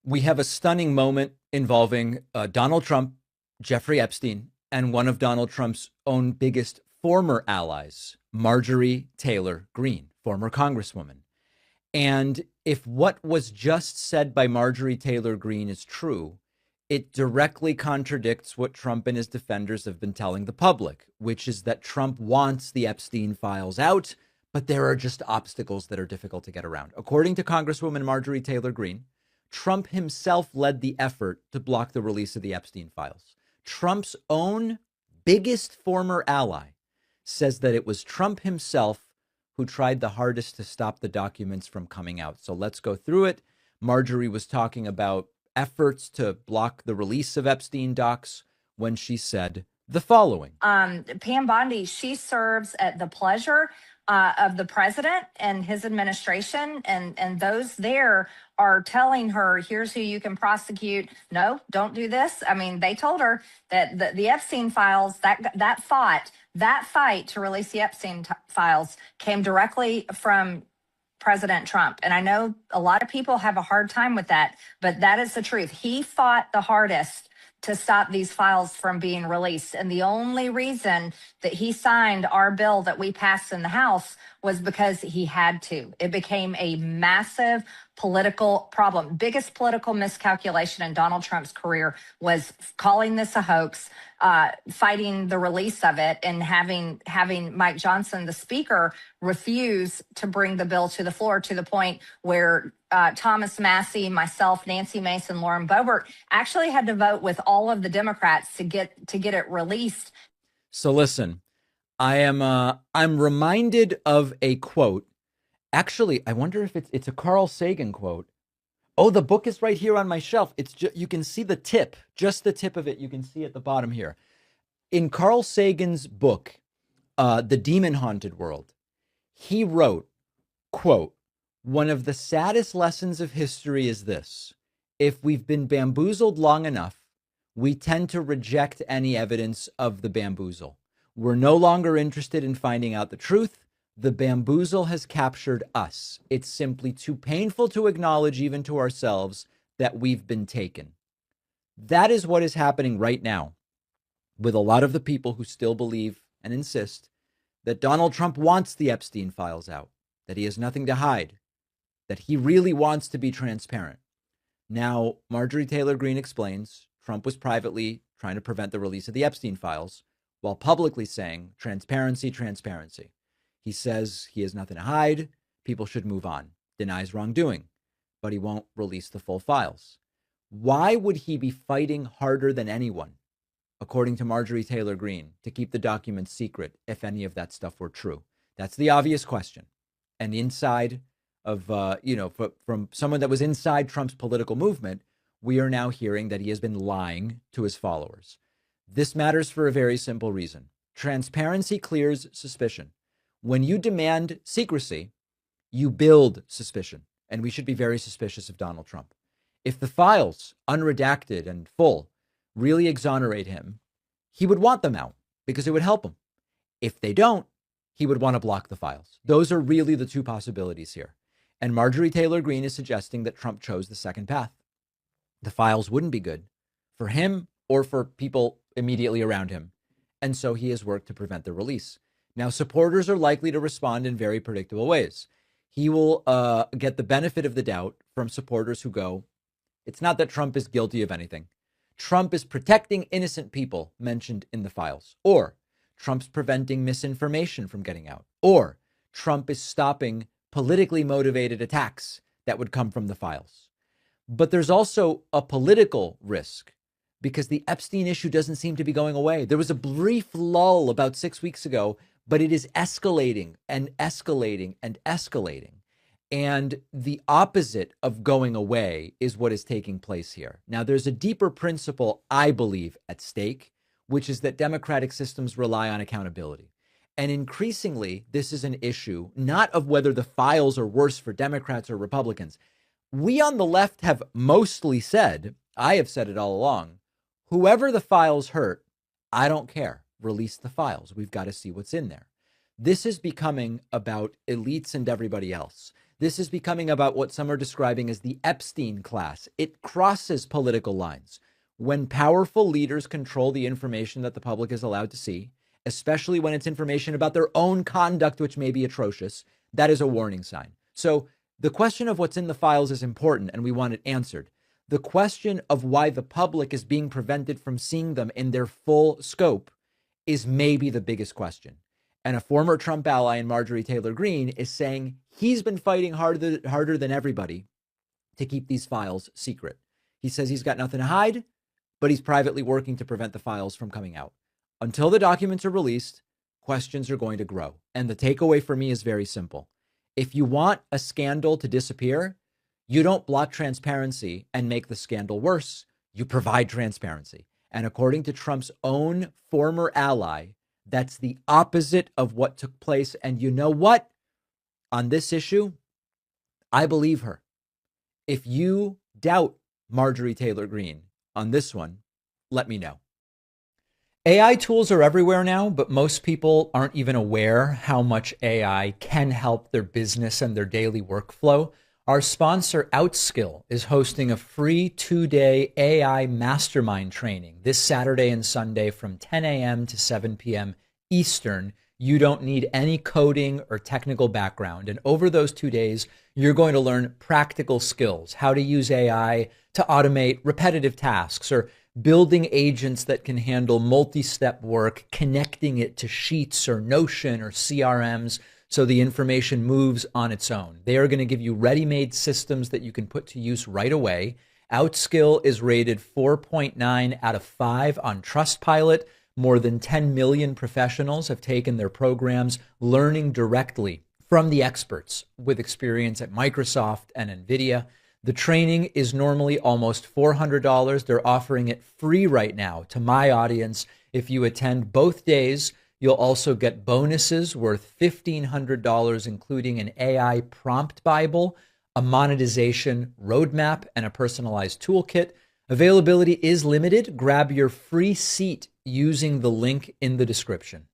We have a stunning moment involving Donald Trump, Jeffrey Epstein, and one of Donald Trump's own biggest former allies, Marjorie Taylor Greene, former Congresswoman. And if what was just said by Marjorie Taylor Greene is true, it directly contradicts what Trump and his defenders have been telling the public, which is that Trump wants the Epstein files out, but there are just obstacles that are difficult to get around. According to Congresswoman Marjorie Taylor Greene, Trump himself led the effort to block the release of the Epstein files. Trump's own biggest former ally says that it was Trump himself who tried the hardest to stop the documents from coming out. So let's go through it. Marjorie was talking about efforts to block the release of Epstein docs when she said the following. Pam Bondi, she serves at the pleasure of the president and his administration, and those there are telling her, here's who you can prosecute. No, don't do this. I mean, they told her that the Epstein files, that fight to release the Epstein files came directly from President Trump. And I know a lot of people have a hard time with that, but that is the truth. He fought the hardest to stop these files from being released. And the only reason that he signed our bill that we passed in the House was because he had to. It became a massive political problem. Biggest political miscalculation in Donald Trump's career was calling this a hoax, fighting the release of it, and having Mike Johnson, the speaker, refuse to bring the bill to the floor, to the point where Thomas Massie, myself, Nancy Mason, Lauren Boebert actually had to vote with all of the Democrats to get it released. So listen, I'm reminded of a quote. Actually, I wonder if it's a Carl Sagan quote. Oh, the book is right here on my shelf. It's you can see the tip, just the tip of it. You can see at the bottom here. In Carl Sagan's book, The Demon Haunted World, he wrote, quote, "One of the saddest lessons of history is this. If we've been bamboozled long enough, we tend to reject any evidence of the bamboozle. We're no longer interested in finding out the truth. The bamboozle has captured us. It's simply too painful to acknowledge, even to ourselves, that we've been taken." That is what is happening right now with a lot of the people who still believe and insist that Donald Trump wants the Epstein files out, that he has nothing to hide, that he really wants to be transparent. Now, Marjorie Taylor Greene explains Trump was privately trying to prevent the release of the Epstein files while publicly saying transparency, transparency. He says he has nothing to hide. People should move on. Denies wrongdoing, but he won't release the full files. Why would he be fighting harder than anyone, according to Marjorie Taylor Greene, to keep the documents secret if any of that stuff were true? That's the obvious question. And inside of, from someone that was inside Trump's political movement, we are now hearing that he has been lying to his followers. This matters for a very simple reason. Transparency clears suspicion. When you demand secrecy, you build suspicion, and we should be very suspicious of Donald Trump. If the files, unredacted and full, really exonerate him, he would want them out because it would help him. If they don't, he would want to block the files. Those are really the two possibilities here. And Marjorie Taylor Greene is suggesting that Trump chose the second path. The files wouldn't be good for him or for people immediately around him. And so he has worked to prevent the release. Now, supporters are likely to respond in very predictable ways. He will get the benefit of the doubt from supporters who go, it's not that Trump is guilty of anything. Trump is protecting innocent people mentioned in the files. Or Trump's preventing misinformation from getting out. Or Trump is stopping politically motivated attacks that would come from the files. But there's also a political risk because the Epstein issue doesn't seem to be going away. There was a brief lull about 6 weeks ago, but it is escalating and escalating and escalating. And the opposite of going away is what is taking place here. Now, there's a deeper principle, I believe, at stake, which is that democratic systems rely on accountability. And increasingly, this is an issue not of whether the files are worse for Democrats or Republicans. We on the left have mostly said, I have said it all along, whoever the files hurt, I don't care. Release the files. We've got to see what's in there. This is becoming about elites and everybody else. This is becoming about what some are describing as the Epstein class. It crosses political lines. When powerful leaders control the information that the public is allowed to see, especially when it's information about their own conduct, which may be atrocious, that is a warning sign. So the question of what's in the files is important, and we want it answered. The question of why the public is being prevented from seeing them in their full scope is maybe the biggest question. And a former Trump ally in Marjorie Taylor Greene is saying he's been fighting harder than everybody to keep these files secret. He says he's got nothing to hide, but he's privately working to prevent the files from coming out. Until the documents are released, questions are going to grow. And the takeaway for me is very simple. If you want a scandal to disappear, you don't block transparency and make the scandal worse. You provide transparency. And according to Trump's own former ally, that's the opposite of what took place. And you know what? On this issue, I believe her. If you doubt Marjorie Taylor Greene on this one, let me know. AI tools are everywhere now, but most people aren't even aware how much AI can help their business and their daily workflow. Our sponsor, Outskill, is hosting a free 2-day AI mastermind training this Saturday and Sunday from 10 a.m. to 7 p.m. Eastern. You don't need any coding or technical background. And over those 2 days, you're going to learn practical skills, how to use AI to automate repetitive tasks or building agents that can handle multi-step work, connecting it to Sheets or Notion or CRMs so the information moves on its own. They are going to give you ready-made systems that you can put to use right away. Outskill is rated 4.9 out of 5 on Trustpilot. More than 10 million professionals have taken their programs, learning directly from the experts with experience at Microsoft and NVIDIA. The training is normally almost $400. They're offering it free right now to my audience. If you attend both days, you'll also get bonuses worth $1,500, including an AI prompt Bible, a monetization roadmap, and a personalized toolkit. Availability is limited. Grab your free seat using the link in the description.